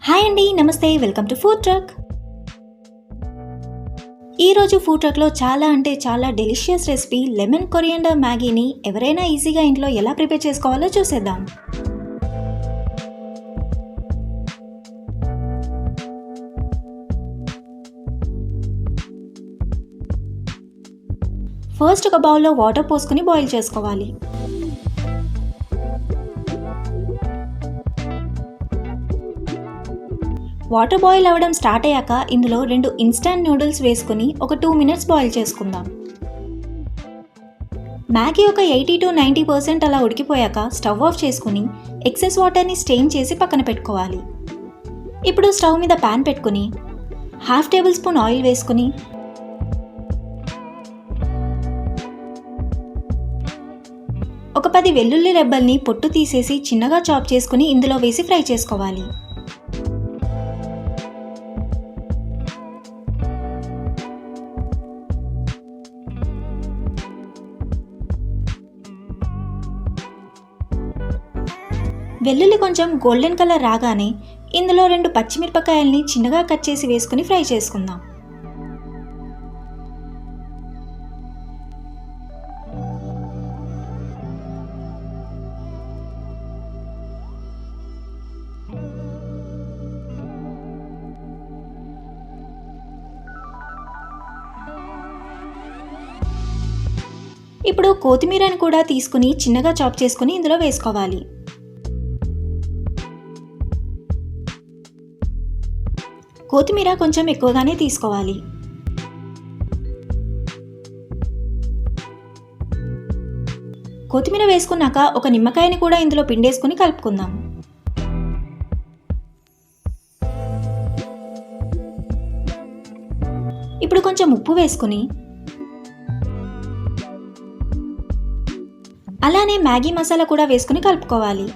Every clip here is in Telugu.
హాయ్ అండి, నమస్తే. Welcome to food truck. ఈరోజు ఫుడ్ ట్రక్లో చాలా డెలిషియస్ రెసిపీ లెమన్ కొరియండర్ మ్యాగీని ఎవరైనా ఈజీగా ఇంట్లో ఎలా ప్రిపేర్ చేసుకోవాలో చూసేద్దాం. ఫస్ట్ ఒక బౌల్లో వాటర్ పోసుకుని బాయిల్ చేసుకోవాలి. వాటర్ బాయిల్ అవ్వడం స్టార్ట్ అయ్యాక ఇందులో 2 ఇన్స్టాంట్ నూడిల్స్ వేసుకుని ఒక 2 మినిట్స్ బాయిల్ చేసుకుందాం. మ్యాగీ ఒక 80-90% అలా ఉడికిపోయాక స్టవ్ ఆఫ్ చేసుకుని ఎక్సెస్ వాటర్ని స్ట్రెయిన్ చేసి పక్కన పెట్టుకోవాలి. ఇప్పుడు స్టవ్ మీద ప్యాన్ పెట్టుకుని 1/2 టేబుల్ స్పూన్ ఆయిల్ వేసుకుని ఒక 10 వెల్లుల్లి రెబ్బల్ని పొట్టు తీసేసి చిన్నగా చాప్ చేసుకుని ఇందులో వేసి ఫ్రై చేసుకోవాలి. వెల్లుల్లి కొంచెం గోల్డెన్ కలర్ రాగానే ఇందులో 2 పచ్చిమిరపకాయల్ని చిన్నగా కట్ చేసి వేసుకుని ఫ్రై చేసుకుందాం. ఇప్పుడు కొత్తిమీరని కూడా తీసుకుని చిన్నగా చాప్ చేసుకుని ఇందులో వేసుకోవాలి. కొత్తిమీర కొంచెం ఎక్కువగానే తీసుకోవాలి. కొత్తిమీర వేసుకున్నాక ఒక నిమ్మకాయని కూడా ఇందులో పిండేసుకుని కలుపుకుందాం. ఇప్పుడు కొంచెం ఉప్పు వేసుకుని అలానే మ్యాగీ మసాలా కూడా వేసుకుని కలుపుకోవాలి.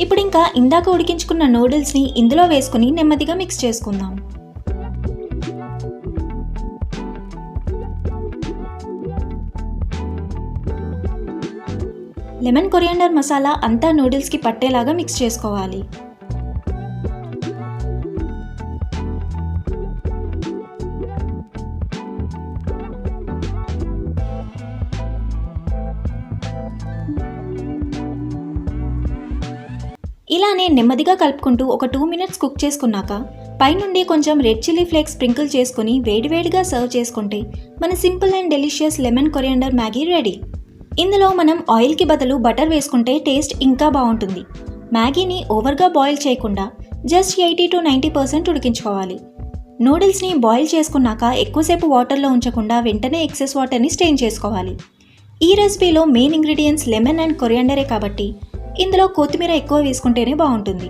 ఇప్పుడు ఇంకా ఇందాక ఉడికించుకున్న నూడిల్స్ని ఇందులో వేసుకుని నెమ్మదిగా మిక్స్ చేసుకుందాం. లెమన్ కొరియండర్ మసాలా అంతా నూడిల్స్కి పట్టేలాగా మిక్స్ చేసుకోవాలి. ఇలానే నెమ్మదిగా కలుపుకుంటూ ఒక 2 మినిట్స్ కుక్ చేసుకున్నాక పైనుండి కొంచెం రెడ్ చిల్లీ ఫ్లేక్స్ స్ప్రింకిల్ చేసుకుని వేడివేడిగా సర్వ్ చేసుకుంటే మన simple and delicious lemon coriander Maggi ready. ఇందులో మనం ఆయిల్కి బదులు బటర్ వేసుకుంటే టేస్ట్ ఇంకా బాగుంటుంది. మ్యాగీని ఓవర్గా బాయిల్ చేయకుండా జస్ట్ 80-90% ఉడికించుకోవాలి. నూడిల్స్ని బాయిల్ చేసుకున్నాక ఎక్కువసేపు వాటర్లో ఉంచకుండా వెంటనే ఎక్సెస్ వాటర్ని స్ట్రెయిన్ చేసుకోవాలి. ఈ రెసిపీలో మెయిన్ ఇంగ్రీడియంట్స్ లెమన్ అండ్ కొరియండరే కాబట్టి ఇందులో కొత్తిమీర ఎక్కువ వేసుకుంటేనే బాగుంటుంది.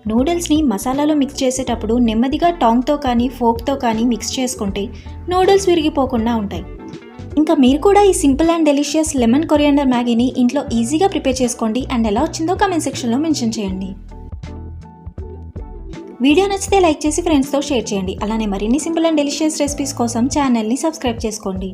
నూడిల్స్ని మసాలాలో మిక్స్ చేసేటప్పుడు నెమ్మదిగా టాంగ్తో కానీ ఫోక్తో కానీ మిక్స్ చేసుకుంటే నూడిల్స్ విరిగిపోకుండా ఉంటాయి. ఇంకా మీరు కూడా ఈ simple and delicious lemon coriander మ్యాగీని ఇంట్లో ఈజీగా ప్రిపేర్ చేసుకోండి అండ్ ఎలా వచ్చిందో కామెంట్ సెక్షన్లో మెన్షన్ చేయండి. వీడియో నచ్చితే లైక్ చేసి ఫ్రెండ్స్తో షేర్ చేయండి. అలానే మరిన్ని సింపుల్ అండ్ డెలిషియస్ రెసిపీస్ కోసం ఛానల్ని సబ్స్క్రైబ్ చేసుకోండి.